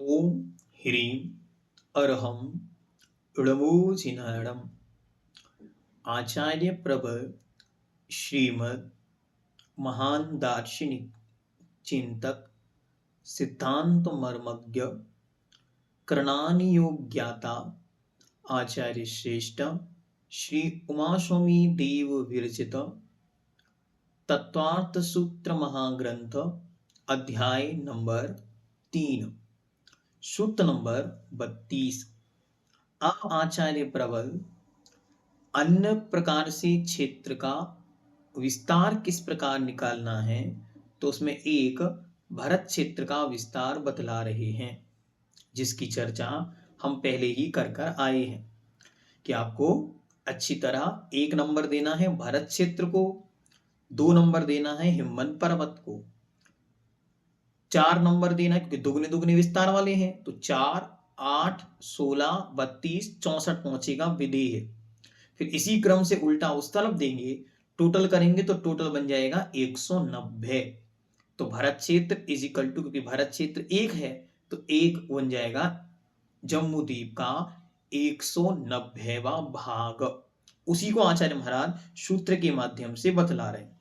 ओम ह्रीं अरहं णमोजिनाणम। आचार्य प्रवर श्रीमद महान दार्शनिक चिंतक सिद्धांत मर्मज्ञ करणानियोग्याता आचार्य श्रेष्ठ श्री उमास्वामी देव विरचित तत्वार्थ सूत्र महाग्रंथ अध्याय नंबर 3 सूत्र नंबर 32। अब आचार्य प्रबल अन्य प्रकार से क्षेत्र का विस्तार किस प्रकार निकालना है, तो उसमें एक भरत क्षेत्र का विस्तार बतला रहे हैं, जिसकी चर्चा हम पहले ही कर कर आए हैं कि आपको अच्छी तरह 1 नंबर देना है भरत क्षेत्र को, 2 नंबर देना है हिमवंत पर्वत को, 4 नंबर देना है क्योंकि दुगने दुगने विस्तार वाले हैं, तो 4, 8, 16, 32, 64 पहुंचेगा विदेह। फिर इसी क्रम से उल्टा उस तरफ देंगे, टोटल करेंगे तो टोटल बन जाएगा 190। तो भरत क्षेत्र इज इक्वल टू, क्योंकि भरत क्षेत्र 1 है तो 1 बन जाएगा जम्मू द्वीप का 190वां भाग। उसी को आचार्य महाराज सूत्र के माध्यम से बतला रहे हैं।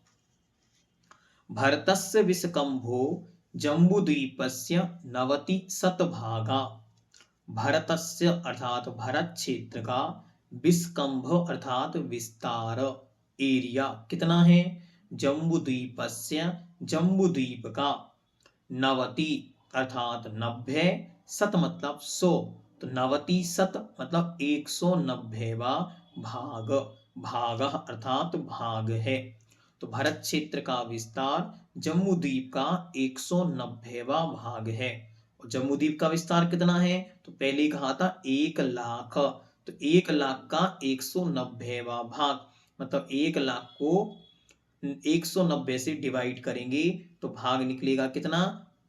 भरतस्य विस्कंभो जम्बूद्वीपस्य 90 शतभागा। भरतस्य अर्थात भरत क्षेत्र का, विस्कंभ अर्थात विस्तार, एरिया कितना है, जम्बूद्वीपस्य जम्बूद्वीप का, 90 अर्थात 90, शत मतलब 100, तो 90 शत मतलब 190वां भाग, भाग अर्थात भाग है। तो भरत क्षेत्र का विस्तार जम्बूद्वीप का 190वां भाग है। और जम्बूद्वीप का विस्तार कितना है, तो पहले कहा था 1 लाख, तो 1 लाख का 190वां भाग मतलब 1 लाख को 190 से डिवाइड करेंगे तो भाग निकलेगा कितना,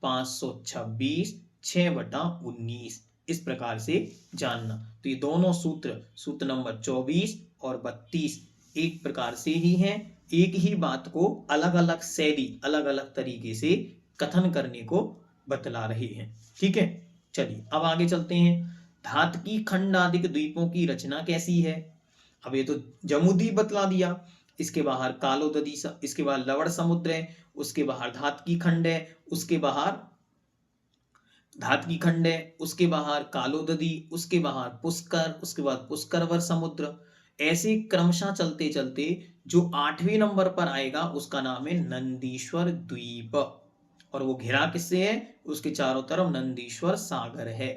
526, 6/19। इस प्रकार से जानना। तो ये दोनों सूत्र, सूत्र नंबर 24 और 32 एक प्रकार से ही हैं, एक ही बात को अलग अलग शैली, अलग अलग तरीके से कथन करने को बतला रहे हैं। ठीक है, चलिए अब आगे चलते हैं। धातकी खंड आदि द्वीपों की रचना कैसी है। अब ये तो जम्बूद्वीप बतला दिया, इसके बाहर कालोददी, इसके बाद लवण समुद्र है, उसके बाहर धातकी खंड है, उसके बाहर धातकी खंड है, उसके बाहर कालोददी, उसके बाहर पुष्कर, उसके बाद पुष्करवर समुद्र। ऐसे क्रमशः चलते चलते जो 8वें नंबर पर आएगा उसका नाम है नंदीश्वर द्वीप, और वो घिरा किससे है, उसके चारों तरफ नंदीश्वर सागर है।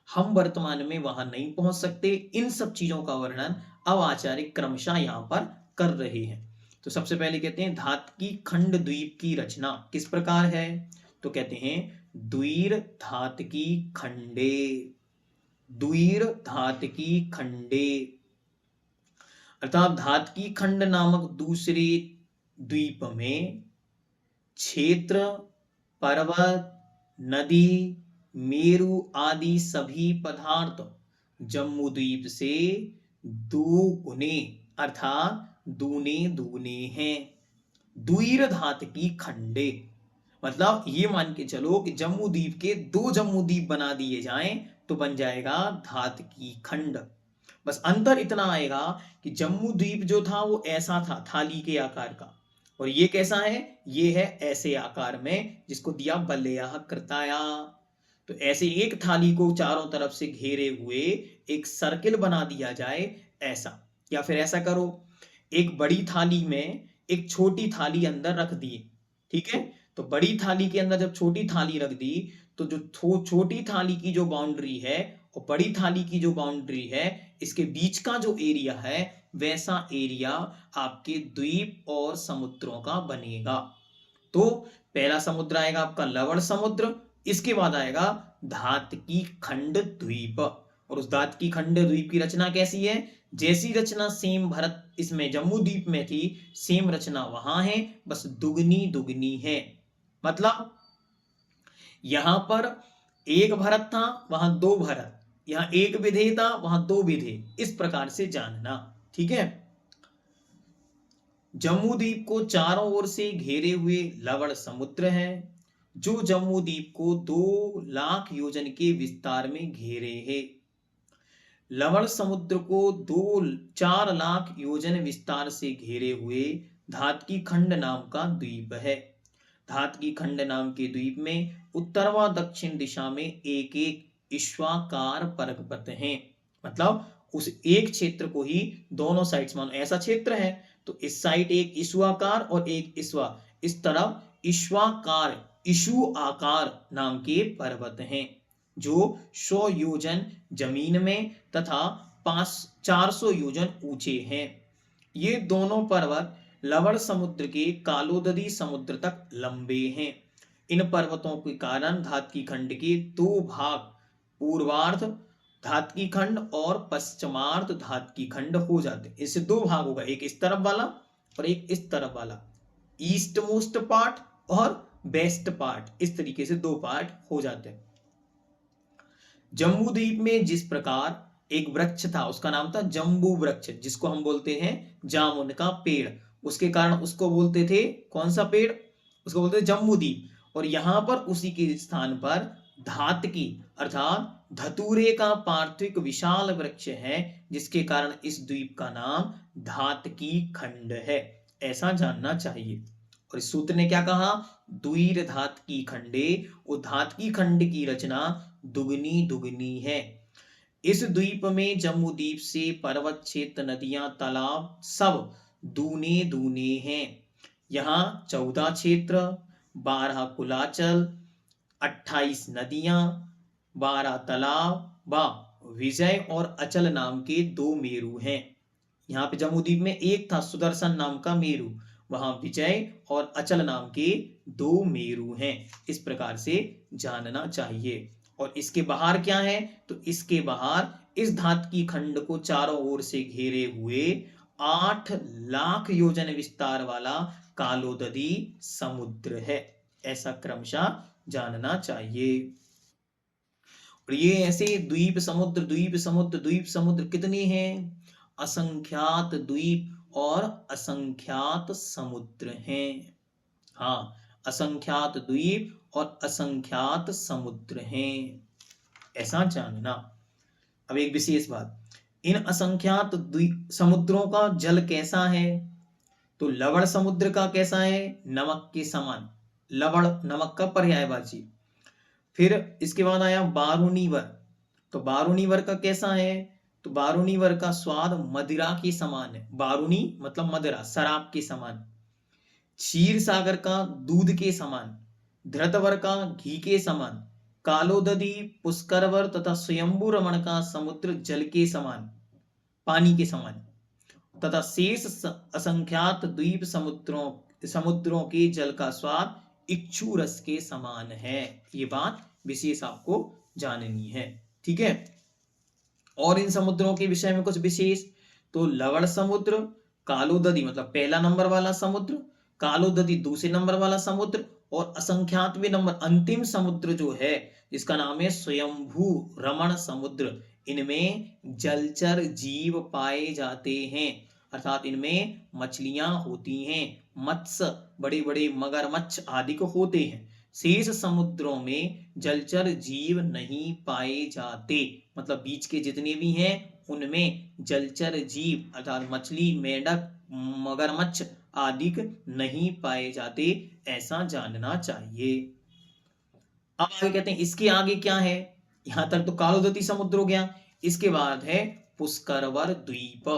हम वर्तमान में वहां नहीं पहुंच सकते। इन सब चीजों का वर्णन अब आचार्य क्रमशः यहां पर कर रहे हैं। तो सबसे पहले कहते हैं धातकी खंड द्वीप की रचना किस प्रकार है, तो कहते हैं द्वीर धातकी खंडे, द्वीर धातकी खंडे अर्थात धातकी खंड नामक दूसरे द्वीप में क्षेत्र, पर्वत, नदी, मेरु आदि सभी पदार्थ जम्बूद्वीप से दुगुने अर्थात दूने दूने हैं। द्वीर धातकी खंडे मतलब ये मान के चलो कि जम्बूद्वीप के 2 जम्बूद्वीप बना दिए जाएं तो बन जाएगा धातकी खंड। बस अंतर इतना आएगा कि जम्बूद्वीप जो था वो ऐसा था थाली के आकार का, और ये कैसा है, ये है ऐसे आकार में जिसको दिया बल्लेया कृताया। तो ऐसे एक थाली को चारों तरफ से घेरे हुए एक सर्किल बना दिया जाए ऐसा, या फिर ऐसा करो एक बड़ी थाली में एक छोटी थाली अंदर रख दिए। ठीक है, तो बड़ी थाली के अंदर जब छोटी थाली रख दी तो जो छोटी थाली की जो बाउंड्री है और बड़ी थाली की जो बाउंड्री है, इसके बीच का जो एरिया है वैसा एरिया आपके द्वीप और समुद्रों का बनेगा। तो पहला समुद्र आएगा आपका लवण समुद्र, इसके बाद आएगा धातकी खंड द्वीप। और उस धातकी खंड द्वीप की रचना कैसी है, जैसी रचना सेम भरत इसमें जम्बूद्वीप में थी, सेम रचना वहां है, बस दुगनी दुगनी है। मतलब यहां पर 1 भरत था, वहां 2 भरत, यहां 1 विधेय था, वहां 2 विधेय, इस प्रकार से जानना। ठीक है, जम्बूद्वीप को चारों ओर से घेरे हुए लवण समुद्र है, जो जम्मू द्वीप को 2 लाख योजन के विस्तार में घेरे है। लवण समुद्र को 4 लाख योजन विस्तार से घेरे हुए धातकी खंड नाम का द्वीप है। धातकी खंड नाम के द्वीप में उत्तर व दक्षिण दिशा में एक एक ईश्वाकार पर्वत हैं। मतलब उस एक क्षेत्र को ही दोनों साइड्स मानो ऐसा क्षेत्र है तो इस साइड एक ईश्वाकार और एक ईश्वा, इस तरफ ईश्वाकार ईशु आकार नाम के पर्वत हैं जो 100 योजन जमीन में तथा 400 योजन ऊंचे हैं। ये दोनों पर्वत लवण समुद्र के कालोदरी समुद्र तक लंबे हैं। इन पर्वतों के कारण धातकी खंड के 2 भाग, पूर्वार्ध धातकी खंड और पश्चिमार्ध धातकी खंड हो जाते हैं। इससे 2 भाग होगा, एक इस तरफ वाला और एक इस तरफ वाला, ईस्ट मोस्ट पार्ट और वेस्ट पार्ट, इस तरीके से 2 पार्ट हो जाते हैं। जम्बू द्वीप में जिस प्रकार एक वृक्ष था उसका नाम था जम्बू वृक्ष, जिसको हम बोलते हैं जामुन का पेड़, उसके कारण उसको बोलते थे कौन सा पेड़, उसको बोलते थे जम्बू द्वीप। और यहां पर उसी के स्थान पर धातकी अर्थात धतूरे का पार्थिव विशाल वृक्ष है, जिसके कारण इस द्वीप का नाम धातकी खंड है। ऐसा जानना चाहिए। और इस सूत्र ने क्या कहा, द्वीर धातकी खंडे, वो धातकी खंड की रचना दुगनी दुगनी है। इस द्वीप में जम्बू द्वीप से पर्वत क्षेत्र, नदियां, तालाब सब दूने दूने हैं। यहाँ 14 क्षेत्र, 12 कुलाचल, 28 नदियां, 12 तालाब व विजय और अचल नाम के 2 मेरु हैं। यहाँ पे जम्बू द्वीप में एक था सुदर्शन नाम का मेरु, वहां विजय और अचल नाम के 2 मेरु हैं। इस प्रकार से जानना चाहिए। और इसके बाहर क्या है, तो इसके बाहर इस धातकी खंड को चारों ओर से घेरे हुए 8 लाख योजन विस्तार वाला कालोदरी समुद्र है। ऐसा क्रमशः जानना चाहिए। और ये ऐसे द्वीप समुद्र द्वीप समुद्र द्वीप समुद्र कितने हैं, असंख्यात द्वीप और असंख्यात समुद्र हैं। हाँ, असंख्यात द्वीप और असंख्यात समुद्र हैं, ऐसा जानना। अब एक विशेष बात, इन असंख्यात समुद्रों का जल कैसा है, तो लवण समुद्र का कैसा है, नमक के समान, लवण नमक का पर्यायवाची। फिर इसके बाद आया बारूनीवर, तो बारूनीवर का कैसा है, तो बारूनीवर का स्वाद मदिरा के समान है। बारूनी मतलब मदिरा, शराब के समान। क्षीर सागर का दूध के समान, धृतवर का घी के समान, कालोदरी, पुष्करवर तथा स्वयंभू रमण का समुद्र जल के समान, पानी के समान, तथा शेष असंख्यात द्वीप समुद्रों के जल का स्वाद इक्षु रस के समान है। ये बात विशेष आपको जाननी है, ठीक है। और इन समुद्रों के विषय में कुछ विशेष, तो लवण समुद्र, कालोदरी मतलब पहला नंबर वाला समुद्र, कालोदरी दूसरे नंबर वाला समुद्र, और असंख्यातवें नंबर अंतिम समुद्र जो है जिसका नाम है स्वयंभू रमण समुद्र, इनमें जलचर जीव पाए जाते हैं। अर्थात इनमें मछलियां होती हैं, मत्स्य, बड़े बड़े मगरमच्छ आदि को होते हैं। शेष समुद्रों में जलचर जीव नहीं पाए जाते, मतलब बीच के जितने भी हैं उनमें जलचर जीव अर्थात मछली, मेंढक, मगरमच्छ आदि नहीं पाए जाते, ऐसा जानना चाहिए। अब आगे कहते हैं इसके आगे क्या है, यहां तक तो कालोदरी समुद्र हो गया, इसके बाद है पुष्करवर द्वीप।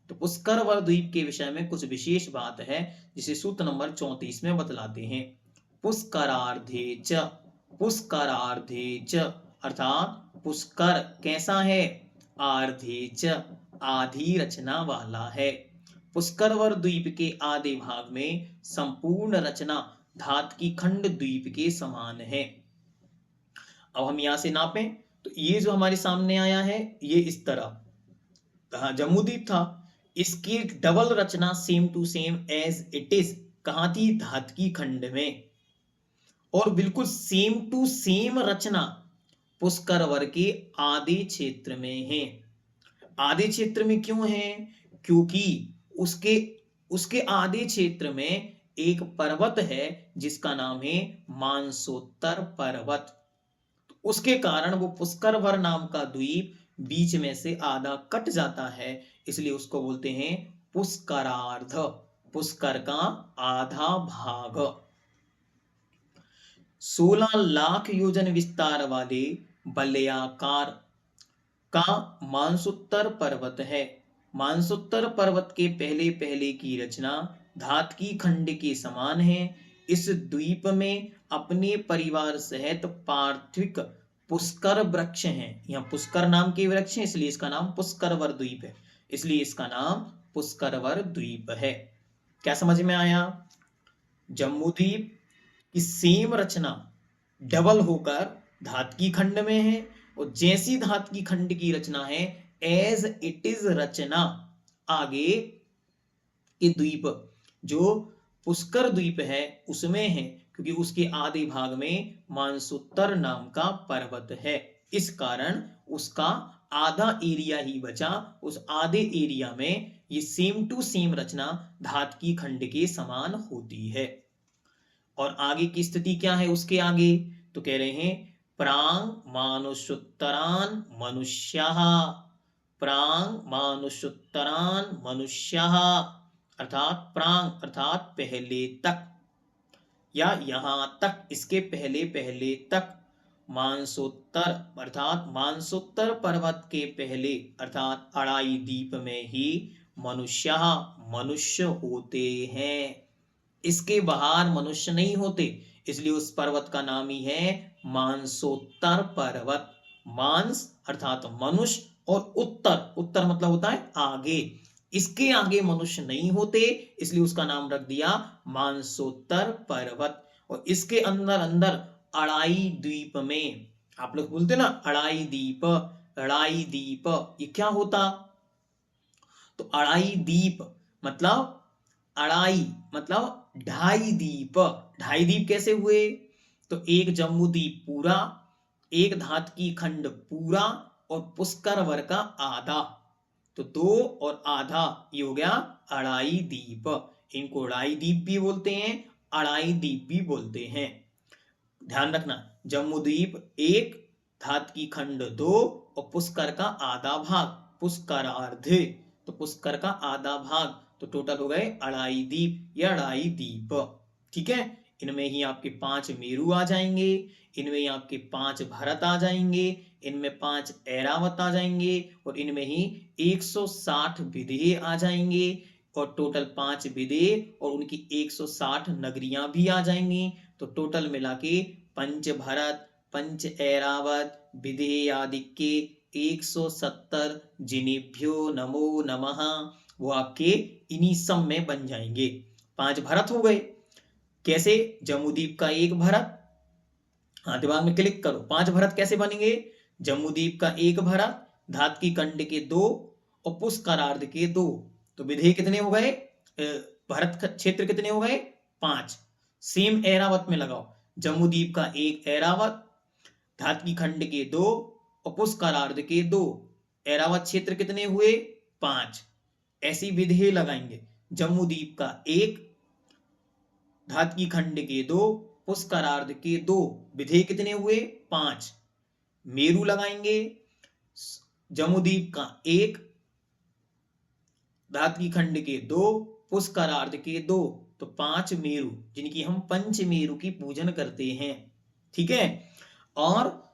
तो पुष्करवर द्वीप के विषय में कुछ विशेष बात है जिसे सूत्र नंबर 34 में बतलाते हैं। पुष्करार्धे च, पुष्करार्धे च अर्थात पुष्कर कैसा है, आर्धे च आधी रचना वाला है। पुष्करवर द्वीप के आधे भाग में संपूर्ण रचना धातकी खंड द्वीप के समान है। अब हम यहां से नापें तो ये जो हमारे सामने आया है ये इस तरह जम्मू द्वीप था, इसकी डबल रचना same to same as it is कहां थी, धातकी खंड में। और बिल्कुल सेम टू सेम रचना पुष्करवर के आधे क्षेत्र में है। आधे क्षेत्र में क्यों है, क्योंकि उसके आधे क्षेत्र में एक पर्वत है जिसका नाम है मानसोत्तर पर्वत। उसके कारण वो पुष्करवर नाम का द्वीप बीच में से आधा कट जाता है, इसलिए उसको बोलते हैं पुष्करार्ध, पुष्कर का आधा भाग। 16 लाख योजन विस्तार वाले वलयाकार का मानसोत्तर पर्वत है। मानसोत्तर पर्वत के पहले पहले की रचना धातकी खंड के समान है। इस द्वीप में अपने परिवार सहित पार्थिव पुष्कर वृक्ष हैं। यहाँ पुष्कर नाम के वृक्ष हैं, इसलिए इसका नाम पुष्करवर द्वीप है, इसलिए इसका नाम पुष्करवर द्वीप है। क्या समझ में आया? जम्बू द्वीप की सेम रचना डबल होकर धातकी खंड में है, और जैसी धातकी खंड की रचना है एज इट इज रचना आगे के द्वीप जो पुष्कर द्वीप है उसमें है, क्योंकि उसके आधे भाग में मानसोत्तर नाम का पर्वत है। इस कारण उसका आधा एरिया ही बचा, उस आधे एरिया में ये सेम टू सेम रचना धातकी खंड के समान होती है। और आगे की स्थिति क्या है उसके आगे? तो कह रहे हैं प्रांग मानुषोत्तरान मनुष्यः, प्रांग मानुषोत्तरान मनुष्यः, अर्थात प्रांग अर्थात पहले तक, या यहां तक, इसके पहले पहले तक, मानसोत्तर अर्थात मानसोत्तर पर्वत के पहले अर्थात अड़ाई द्वीप में ही मनुष्य मनुष्य होते हैं। इसके बाहर मनुष्य नहीं होते, इसलिए उस पर्वत का नाम ही है मानसोत्तर पर्वत। मांस अर्थात मनुष्य, और उत्तर, उत्तर मतलब होता है आगे, इसके आगे मनुष्य नहीं होते, इसलिए उसका नाम रख दिया मानसोत्तर पर्वत। और इसके अंदर अंदर अड़ाई द्वीप में, आप लोग बोलते ना अड़ाई द्वीप, अड़ाई द्वीप, ये क्या होता? तो अड़ाई द्वीप मतलब अड़ाई मतलब ढाई द्वीप। ढाई द्वीप कैसे हुए? तो एक जम्बू द्वीप पूरा, एक धातकी खंड पूरा, और पुष्करवर का आधा, तो 2 और आधा, ये हो गया अड़ाई द्वीप। इनको अड़ाई द्वीप भी बोलते हैं, अड़ाई द्वीप भी बोलते हैं। ध्यान रखना, जम्बू द्वीप 1, धातकी खंड 2, और पुष्कर का आधा भाग, पुष्करार्ध, तो पुष्कर का आधा भाग, तो टोटल हो गए अड़ाई द्वीप या अड़ाई द्वीप। ठीक है, इनमें ही आपके 5 मेरु आ जाएंगे, इनमें ही आपके 5 भरत आ जाएंगे, इनमें 5 ऐरावत आ जाएंगे, और इनमें ही 160 विदेह आ जाएंगे, और टोटल 5 विदेह और उनकी 160 नगरियां भी आ जाएंगी। तो टोटल मिला के पंच भरत, पंच ऐरावत, विदेह आदि के 170 जिनेभ्यो नमो नमः, वो आपके इन्हीं सब में बन जाएंगे। 5 भरत हो गए। कैसे? जम्बूद्वीप का 1 भरत, हाँ दिमाग में क्लिक करो, 5 भरत कैसे बनेंगे? जम्बूद्वीप का 1 भरत, धातकी कंड के 2, और पुष्करार्ध के 2, तो विधेय कितने हो गए? भरत क्षेत्र कितने हो गए? 5। सेम ऐरावत में लगाओ, जम्बूद्वीप का 1 ऐरावत, धातकी खंड के 2, और पुष्करार्ध के 2, ऐरावत क्षेत्र कितने हुए? 5। ऐसी विधेय लगाएंगे, जम्बूद्वीप का 1, धातकी खंड के 2, पुष्करार्ध के 2, विधेय कितने हुए? 5। मेरु लगाएंगे, जम्बूद्वीप का 1, धातकी खंड के 2, पुष्करार्ध के 2, तो 5 मेरु, जिनकी हम पंच मेरु की पूजन करते हैं। ठीक है, और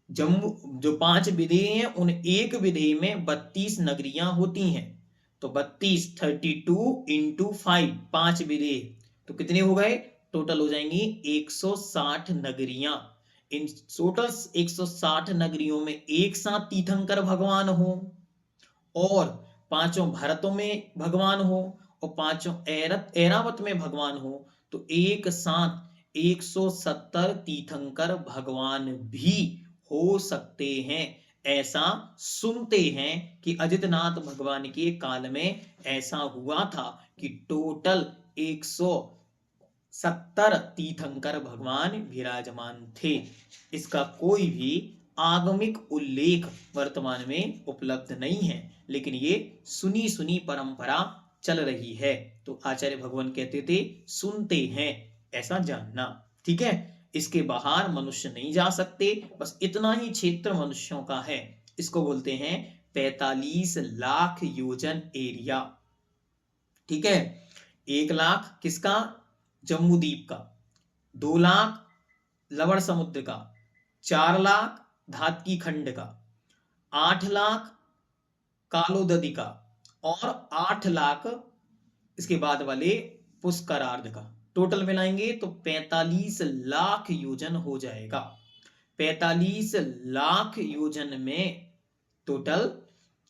जम्मू जो 5 विधेय हैं उन एक विधेय में 32 नगरियां होती हैं, तो 32 32 इंटू 5, 5 विधेय, तो कितने हो गए? टोटल हो जाएंगी 160 नगरियां। इन टोटल 160 नगरियों में एक साथ तीर्थंकर भगवान हो, और 5 भरतों में भगवान हो, और 5 ऐरावत में भगवान हो, तो एक साथ 170 तीर्थंकर भगवान भी हो सकते हैं। ऐसा सुनते हैं कि अजितनाथ भगवान के काल में ऐसा हुआ था कि टोटल 170 तीर्थंकर भगवान विराजमान थे। इसका कोई भी आगमिक उल्लेख वर्तमान में उपलब्ध नहीं है, लेकिन ये सुनी सुनी परंपरा चल रही है। तो आचार्य भगवान कहते थे सुनते हैं, ऐसा जानना। ठीक है, इसके बाहर मनुष्य नहीं जा सकते, बस इतना ही क्षेत्र मनुष्यों का है। इसको बोलते हैं 45 लाख योजन एरिया। ठीक है, 1 लाख किसका? जम्मू द्वीप का, 2 लाख लवण समुद्र का, 4 लाख धातकी खंड का, 8 लाख कालोददी का और 8 लाख इसके बाद वाले पुष्करार्ध का। टोटल मिलाएंगे तो 45 लाख योजन हो जाएगा। 45 लाख योजन में टोटल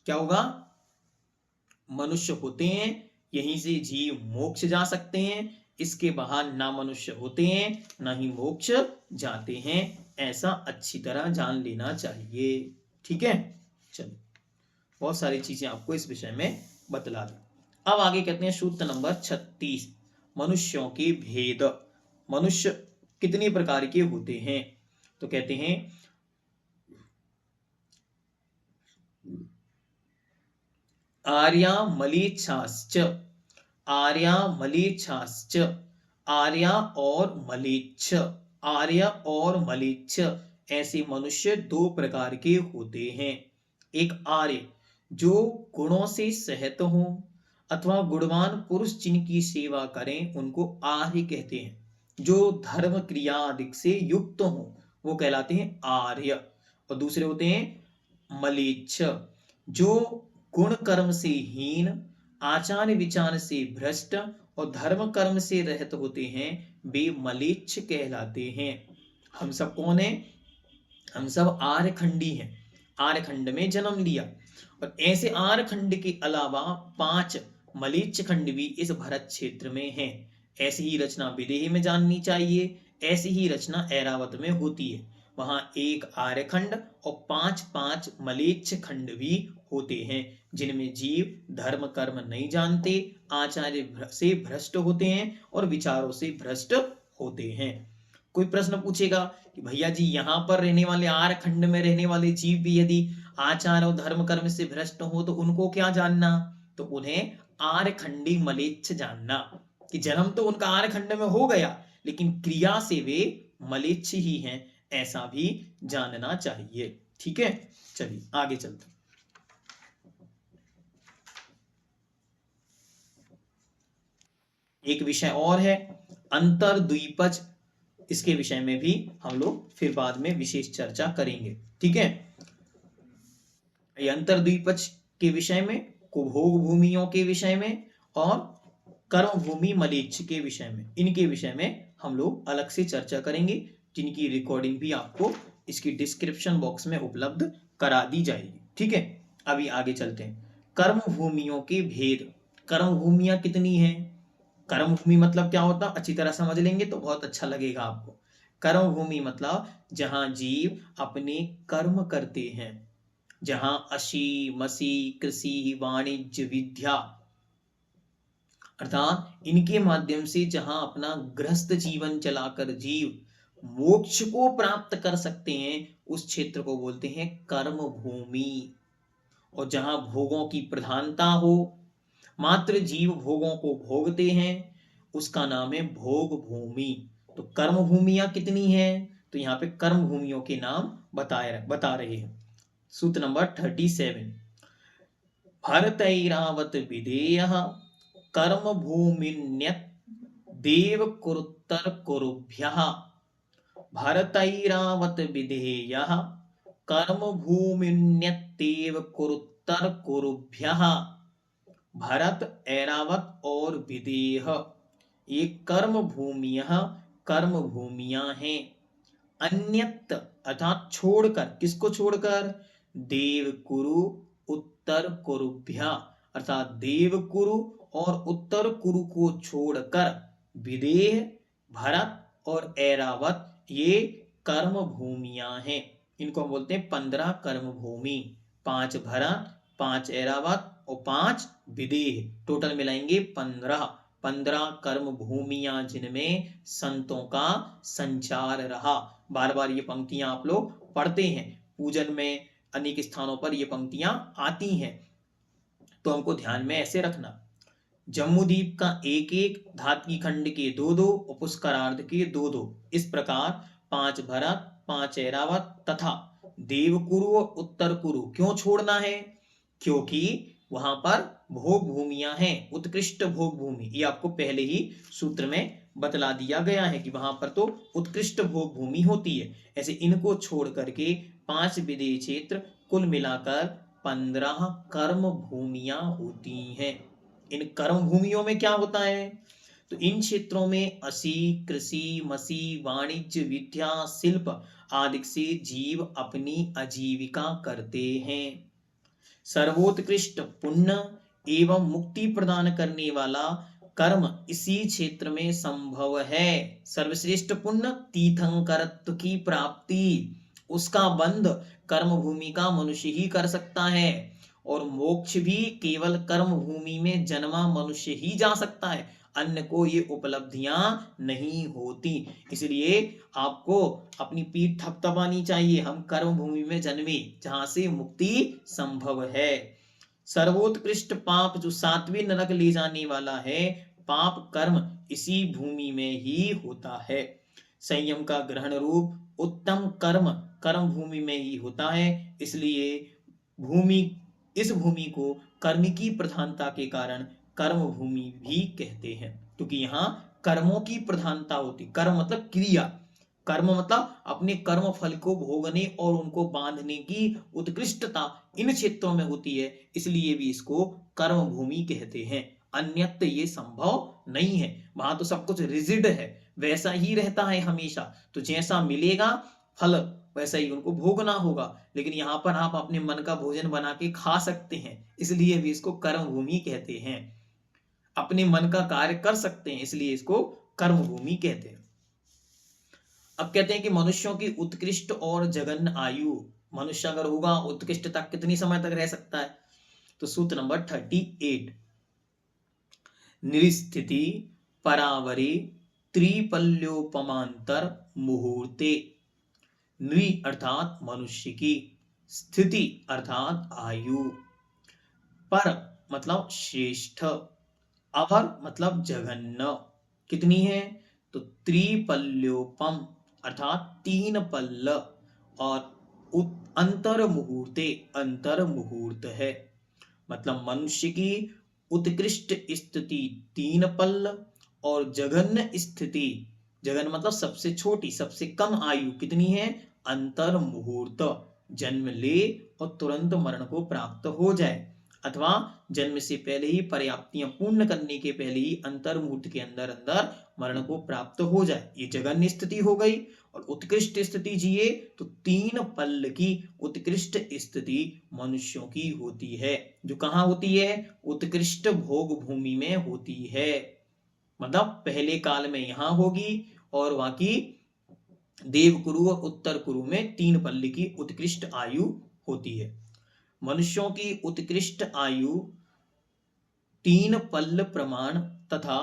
क्या होगा? मनुष्य होते हैं, यहीं से जीव मोक्ष जा सकते हैं, इसके बाहर ना मनुष्य होते हैं ना ही मोक्ष जाते हैं, ऐसा अच्छी तरह जान लेना चाहिए। ठीक है, चलिए बहुत सारी चीजें आपको इस विषय में बतला दी। अब आगे कहते हैं सूत्र नंबर 36, मनुष्यों के भेद। मनुष्य कितने प्रकार के होते हैं? तो कहते हैं आर्या मलेच्छाश्च, आर्या मलेच्छाश्च, आर्या और मलेच्छ, आर्य और मलेच्छ, ऐसे मनुष्य 2 प्रकार के होते हैं। एक आर्य जो गुणों से सहत हो अथवा गुणवान पुरुष जिनकी सेवा करें उनको आर्य कहते हैं। जो धर्म क्रिया आदि से युक्त हो वो कहलाते हैं आर्य। और दूसरे होते हैं मलेच्छ, जो गुण कर्म से हीन, आचार विचार से भ्रष्ट और धर्म कर्म से रहित होते हैं, वे मलेच्छ कहलाते हैं। हम सब कौन है? हम सब आर्यखंडी हैं, आर्यखंड में जन्म लिया। और ऐसे आर्यखंड के अलावा 5 मलेच्छ खंड भी इस भरत क्षेत्र में हैं। ऐसी ही रचना विदेह में जाननी चाहिए, ऐसी ही रचना ऐरावत में होती है। वहां 1 आर्यखंड और 5 मलेच्छ खंड भी होते हैं, जिनमें जीव धर्म कर्म नहीं जानते, आचार्य से भ्रष्ट होते हैं और विचारों से भ्रष्ट होते हैं। कोई प्रश्न पूछेगा कि भैया जी यहाँ पर रहने वाले आर्यखंड में रहने वाले जीव भी यदि आचार और धर्म कर्म से भ्रष्ट हो तो उनको क्या जानना? तो उन्हें आर्यखंडी मलेच्छ जानना, कि जन्म तो उनका आर्यखंड में हो गया लेकिन क्रिया से वे मलेच्छ ही हैं, ऐसा भी जानना चाहिए। ठीक है, चलिए आगे चलते। एक विषय और है अंतर्द्वीपज, इसके विषय में भी हम लोग फिर बाद में विशेष चर्चा करेंगे। ठीक है, अंतर्द्वीपज के विषय में, कुभोग भूमियों के विषय में और कर्म भूमि मलेच्छ के विषय में, इनके विषय में हम लोग अलग से चर्चा करेंगे, जिनकी रिकॉर्डिंग भी आपको इसकी डिस्क्रिप्शन बॉक्स में उपलब्ध करा दी जाएगी। ठीक है, अभी आगे चलते हैं। कर्म भूमियों के भेद। कर्म भूमियां कितनी हैं? कर्म भूमि मतलब क्या होता, अच्छी तरह समझ लेंगे तो बहुत अच्छा लगेगा आपको। कर्म भूमि मतलब जहां जीव अपने कर्म करते हैं, जहां अशी मसी कृषि वाणिज्य विद्या अर्थात इनके माध्यम से जहां अपना गृहस्थ जीवन चलाकर जीव मोक्ष को प्राप्त कर सकते हैं, उस क्षेत्र को बोलते हैं कर्म भूमि। और जहां भोगों की प्रधानता हो, मात्र जीव भोगों को भोगते हैं, उसका नाम है भोग भूमि। तो कर्म भूमियां कितनी हैं? तो यहाँ पे कर्म भूमियों के नाम बता रहे हैं। सूत्र नंबर 37, भरतैरावत विधेयः कर्म भूमिन्यत देव कुरुत्तर कुरुभ्यः। भरतैरावत विधेयः कर्म भूमिन्यतेव कुरुत्तर कुरुभ्यः। भरत, ऐरावत और विदेह ये कर्म भूमियां हैं। अन्यत अर्थात छोड़कर, किसको छोड़कर? देव कुरु उत्तर कुरुभ्या, अर्थात देव कुरु और उत्तर कुरु को छोड़कर विदेह, भरत और ऐरावत ये कर्म भूमियां हैं। इनको हम बोलते हैं 15 कर्म भूमि, 5 भरत, 5 ऐरावत और 5 विदेह, टोटल मिलाएंगे 15 कर्म भूमियां, जिनमें संतों का संचार रहा। बार बार ये पंक्तियां आप लोग पढ़ते हैं, पूजन में अनेक स्थानों पर ये पंक्तियां आती हैं, तो हमको ध्यान में ऐसे रखना। जम्बूद्वीप का एक एक, धात्की खंड के दो दो और पुष्करार्ध के दो दो। इस प्रकार 5 भरत, 5 ऐरावत तथा देवकुरु और उत्तर कुरु क्यों छोड़ना है? क्योंकि वहां पर भोग भूमियां हैं, उत्कृष्ट भोग भूमि। ये आपको पहले ही सूत्र में बतला दिया गया है कि वहां पर तो उत्कृष्ट भोग भूमि होती है। ऐसे इनको छोड़ करके 5 विदेह क्षेत्र, कुल मिलाकर 15 कर्म भूमियां होती हैं। इन कर्म भूमियों में क्या होता है? तो इन क्षेत्रों में असी, कृषि, मसी, वाणिज्य, विद्या, शिल्प आदि से जीव अपनी आजीविका करते हैं। सर्वोत्कृष्ट पुण्य एवं मुक्ति प्रदान करने वाला कर्म इसी क्षेत्र में संभव है। सर्वश्रेष्ठ पुण्य तीर्थंकरत्व की प्राप्ति, उसका बंध कर्म भूमि का मनुष्य ही कर सकता है। और मोक्ष भी केवल कर्म भूमि में जन्मा मनुष्य ही जा सकता है, अन्य को ये उपलब्धियां नहीं होती। इसलिए आपको अपनी पीठ थपथपानी चाहिए, हम कर्म भूमि में जन्मे जहां से मुक्ति संभव है। सर्वोत्कृष्ट पाप जो 7वें नरक ले जाने वाला है, पाप कर्म इसी भूमि में ही होता है। संयम का ग्रहण रूप उत्तम कर्म कर्म भूमि में ही होता है। इसलिए भूमि इस भूमि को कर्म की प्रधानता के कारण कर्म भूमि भी कहते हैं, क्योंकि यहाँ कर्मों की प्रधानता होती। कर्म मतलब क्रिया, कर्म मतलब अपने कर्म फल को भोगने और उनको बांधने की उत्कृष्टता इन क्षेत्रों में होती है, इसलिए भी इसको कर्म भूमि कहते हैं। अन्यत्र ये संभव नहीं है। वहां तो सब कुछ रिजिड है, वैसा ही रहता है हमेशा, तो जैसा मिलेगा फल वैसा ही उनको भोगना होगा। लेकिन यहाँ पर आप अपने मन का भोजन बना के खा सकते हैं, इसलिए भी इसको कर्म भूमि कहते हैं। अपने मन का कार्य कर सकते हैं, इसलिए इसको कर्म भूमि कहते हैं। अब कहते हैं कि मनुष्यों की उत्कृष्ट और जघन्य आयु, मनुष्य अगर होगा उत्कृष्ट तक कितनी समय तक रह सकता है? तो सूत्र नंबर 38, निस्थिति परावरे त्रिपल्योपमांतर मुहूर्ते। नृ अर्थात मनुष्य की, स्थिति अर्थात आयु, पर मतलब श्रेष्ठ, अवर मतलब जघन्य, कितनी है? तो त्रिपल्योपम अर्थात 3 पल्ल, और अंतर मुहूर्ते अंतर मुहूर्त है। मतलब मनुष्य की उत्कृष्ट स्थिति 3 पल्ल और जघन्य स्थिति, जघन्य मतलब सबसे छोटी सबसे कम आयु कितनी है? अंतर मुहूर्त, जन्म ले और तुरंत मरण को प्राप्त हो जाए, अथवा जन्म से पहले ही पर्याप्तियां पूर्ण करने के पहले ही अंतर मुहूर्त के अंदर अंदर मरण को प्राप्त हो जाए, ये जघन्य स्थिति हो गई। और उत्कृष्ट स्थिति जिए तो 3 पल्ल की उत्कृष्ट स्थिति मनुष्यों की होती है, जो कहां होती है? उत्कृष्ट भोग भूमि में होती है। मतलब पहले काल में यहां होगी और वहां की देवकुरु और उत्तर कुरु में 3 पल्ल की उत्कृष्ट आयु होती है। मनुष्यों की उत्कृष्ट आयु 3 पल्ल प्रमाण तथा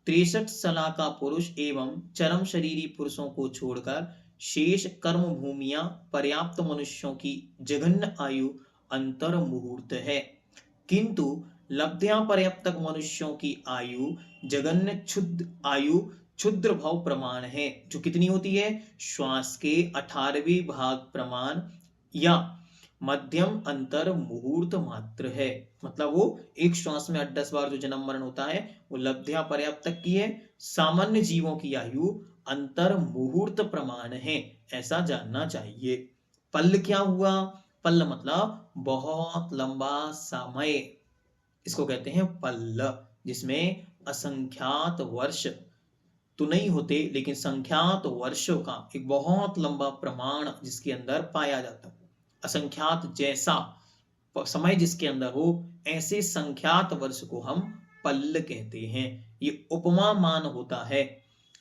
63 सलाह का पुरुष एवं चरम शरीरी पुरुषों को छोड़कर शेष कर्म भूमियां पर्याप्त मनुष्यों की जघन्य आयु अंतर मुहूर्त है। किंतु लब्ध्या पर्याप्तक मनुष्यों की आयु जघन्य क्षुद्र भाव प्रमाण है, जो कितनी होती है? श्वास के 18वें भाग प्रमाण या मध्यम अंतर मुहूर्त मात्र है। मतलब वो एक श्वास में 8-10 बार जो जन्म मरण होता है वो लब्ध्या पर्याप्तक की है। सामान्य जीवों की आयु अंतर मुहूर्त प्रमाण है, ऐसा जानना चाहिए। पल्ल क्या हुआ? पल्ल मतलब बहुत लंबा समय, इसको कहते हैं पल्ल, जिसमें असंख्यात वर्ष तो नहीं होते लेकिन संख्यात वर्षों का एक बहुत लंबा प्रमाण जिसके अंदर पाया जाता है। असंख्यात जैसा समय जिसके अंदर हो, ऐसे संख्यात वर्ष को हम पल्ल कहते हैं। ये उपमा मान होता है।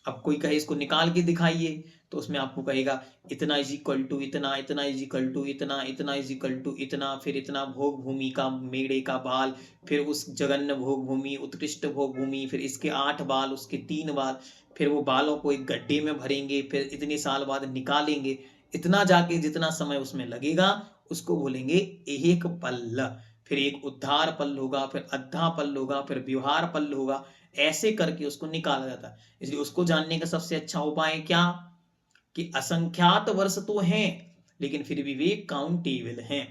अब कोई कहे इसको निकाल के दिखाइए, तो उसमें आपको कहेगा इतना इज इक्वल टू इतना, इतना इज इक्वल टू इतना, इतना इज इक्वल टू इतना, फिर इतना भोग भूमि का मेढ़े का बाल, फिर उस जघन्य भोग भूमि उत्कृष्ट भोग भूमि, फिर इसके 8 बाल उसके 3 बाल, फिर वो बालों को एक गड्ढे में भरेंगे, फिर इतने साल बाद निकालेंगे, इतना जाके जितना समय उसमें लगेगा उसको बोलेंगे एक पल्ल। फिर एक उद्धार पल होगा, फिर अद्धा पल होगा, फिर व्यवहार पल होगा, ऐसे करके उसको निकाला जाता है। इसलिए उसको जानने का सबसे अच्छा उपाय क्या, कि असंख्यात वर्ष तो हैं लेकिन फिर भी वे काउंटेबल हैं,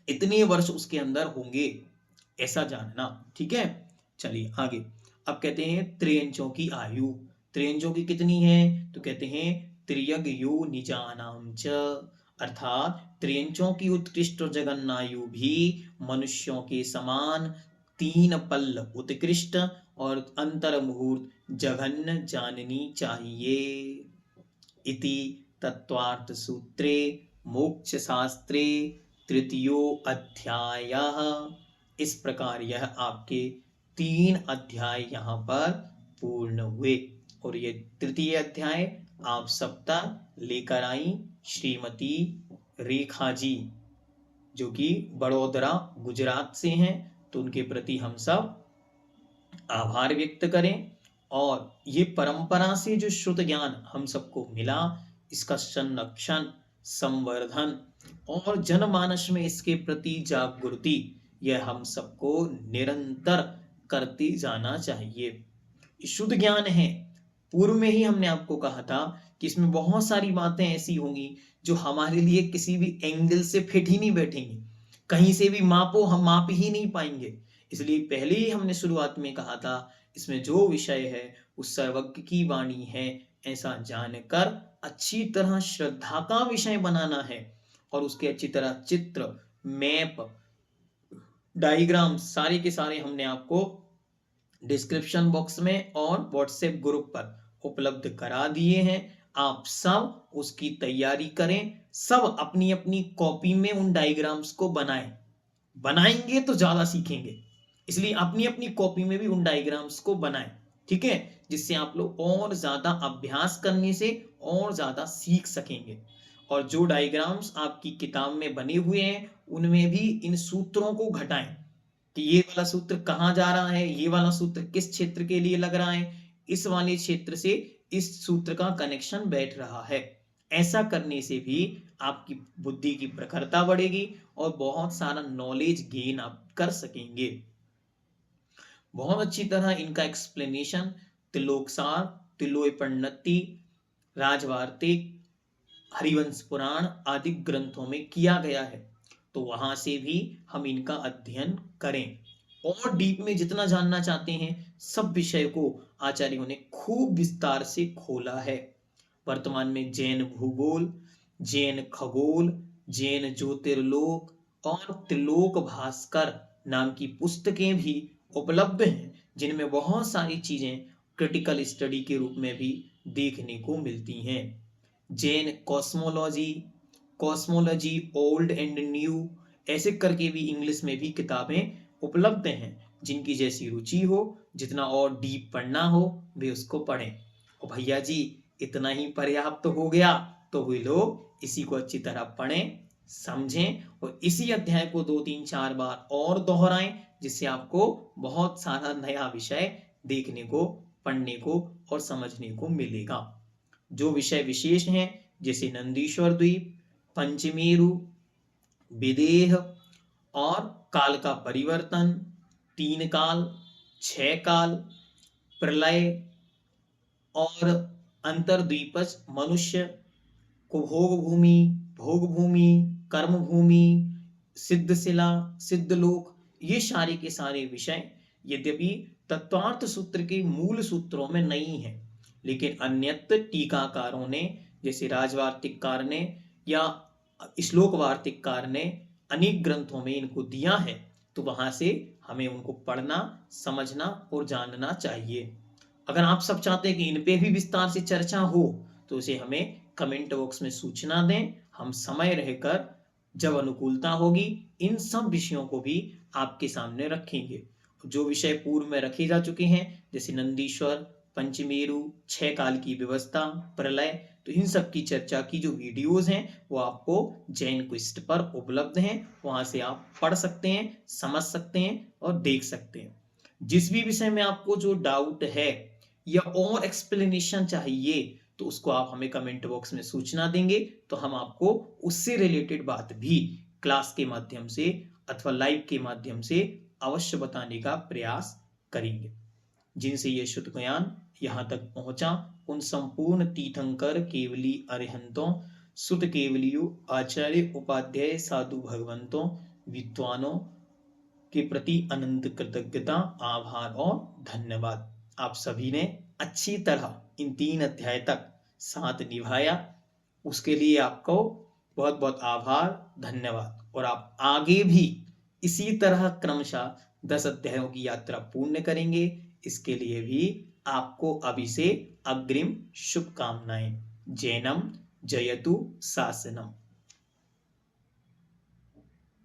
इतने वर्ष उसके अंदर होंगे, ऐसा जानना। ठीक है, चलिए आगे। अब कहते हैं त्रियंचों की आयु। त्रियंचों की कितनी है, तो कहते हैं त्रियग यो निजानाम च, अर्थात त्रियंचों की उत्कृष्ट और जगन्नायु भी मनुष्यों के समान 3 पल उत्कृष्ट और अंतर मुहूर्त जघन्य जाननी चाहिए। इति तत्वार्थ सूत्रे मोक्ष शास्त्रे तृतीयो अध्यायः। इस प्रकार यह आपके 3 अध्याय यहाँ पर पूर्ण हुए। और ये तृतीय अध्याय आप सबका लेकर आई श्रीमती रेखा जी, जो कि बड़ोदरा गुजरात से हैं, तो उनके प्रति हम सब आभार व्यक्त करें। और ये परंपरा से जो शुद्ध ज्ञान हम सबको मिला, इसका संरक्षण, संवर्धन और जनमानस में इसके प्रति जागृति, यह हम सबको निरंतर करते जाना चाहिए। शुद्ध ज्ञान है, पूर्व में ही हमने आपको कहा था कि इसमें बहुत सारी बातें ऐसी होंगी जो हमारे लिए किसी भी एंगल से फिट ही नहीं बैठेंगी, कहीं से भी मापो हम माप ही नहीं पाएंगे। इसलिए पहले ही हमने शुरुआत में कहा था, इसमें जो विषय है उस सर्वज्ञ की वाणी है, ऐसा जानकर अच्छी तरह श्रद्धा का विषय बनाना है और उसके अच्छी तरह चित्र, मैप, डायग्राम सारे के सारे हमने आपको डिस्क्रिप्शन बॉक्स में और व्हाट्सएप ग्रुप पर उपलब्ध करा दिए हैं। आप सब उसकी तैयारी करें, सब अपनी अपनी कॉपी में उन डायग्राम्स को बनाएं। बनाएंगे तो ज्यादा सीखेंगे, इसलिए अपनी अपनी कॉपी में भी उन डायग्राम्स को बनाएं, ठीक है, जिससे आप लोग और ज्यादा अभ्यास करने से और ज्यादा सीख सकेंगे। और जो डायग्राम्स आपकी किताब में बने हुए हैं उनमें भी इन सूत्रों को घटाएं कि ये वाला सूत्र कहाँ जा रहा है, ये वाला सूत्र किस क्षेत्र के लिए लग रहा है, इस वाले क्षेत्र से इस सूत्र का कनेक्शन बैठ रहा है। ऐसा करने से भी आपकी बुद्धि की प्रखरता बढ़ेगी और बहुत सारा नॉलेज गेन आप कर सकेंगे। बहुत अच्छी तरह इनका एक्सप्लेनेशन तिलोकसार, तिलोपन्नति, राजवार्तिक, हरिवंश पुराण आदि ग्रंथों में किया गया है, तो वहां से भी हम इनका अध्ययन करें। और डीप में जितना जानना चाहते हैं, सब विषय को आचार्यों ने खूब विस्तार से खोला है। वर्तमान में जैन भूगोल, जैन खगोल, जैन ज्योतिर्लोक और त्रिलोक भास्कर नाम की पुस्तकें भी उपलब्ध हैं, जिनमें बहुत सारी चीजें क्रिटिकल स्टडी के रूप में भी देखने को मिलती हैं। Jain cosmology, cosmology old and new, ऐसे करके भी इंग्लिश में भी किताबें उपलब्ध हैं। जिनकी जैसी रुचि हो, जितना और डीप पढ़ना हो, वे उसको पढ़ें। और भैया जी इतना ही पर्याप्त हो गया, तो वे लोग इसी को अच्छी तरह पढ़ें, समझें और इसी अध्याय को 2-3-4 बार और दोहराएं, जिससे आपको बहुत सारा नया विषय देखने को, पढ़ने को और समझने को मिलेगा। जो विषय विशेष हैं जैसे नंदीश्वर द्वीप, पंचमेरु, विदेह और काल का परिवर्तन, 3 काल, 6 काल, प्रलय और अंतर्द्वीपज मनुष्य, कुभोग भूमि, भोग भूमि, कर्म भूमि, सिद्धशिला, सिद्धलोक, ये सारे के सारे विषय यद्यपि तत्वार्थ सूत्र के मूल सूत्रों में नहीं है, लेकिन अन्यत्र टीकाकारों ने, जैसे राजवार्तिककार ने या श्लोक वार्तिककार ने अनेक ग्रंथों में इनको दिया है, तो वहां से हमें उनको पढ़ना, समझना और जानना चाहिए। अगर आप सब चाहते हैं कि इन पे भी विस्तार से चर्चा हो, तो उसे हमें कमेंट बॉक्स में सूचना दें। हम समय रहकर जब अनुकूलता होगी इन सब विषयों को भी आपके सामने रखेंगे। जो विषय पूर्व में रखे जा चुके हैं जैसे नंदीश्वर, पंचमेरु, 6 काल की व्यवस्था, प्रलय, तो इन सब की चर्चा की जो वीडियोस हैं वो आपको जैन क्विस्ट पर उपलब्ध हैं, वहां से आप पढ़ सकते हैं, समझ सकते हैं और देख सकते हैं। जिस भी विषय में आपको जो डाउट है या और एक्सप्लेनेशन चाहिए, तो उसको आप हमें कमेंट बॉक्स में सूचना देंगे, तो हम आपको उससे रिलेटेड बात भी क्लास के माध्यम से अथवा लाइव के माध्यम से अवश्य बताने का प्रयास करेंगे। जिनसे ये शुद्ध ज्ञान यहाँ तक पहुंचा, उन संपूर्ण तीर्थंकर केवली अरिहंतों सुत केवलियों आचार्य उपाध्याय साधु भगवंतों विद्वानों के प्रति अनंत कृतज्ञता, आभार और धन्यवाद। आप सभी ने अच्छी तरह इन 3 अध्याय तक साथ निभाया, उसके लिए आपको बहुत बहुत आभार, धन्यवाद। और आप आगे भी इसी तरह क्रमशः 10 अध्यायों की यात्रा पूर्ण करेंगे, इसके लिए भी आपको अभी से अग्रिम शुभकामनाएं। जैनम जयतु शासनम।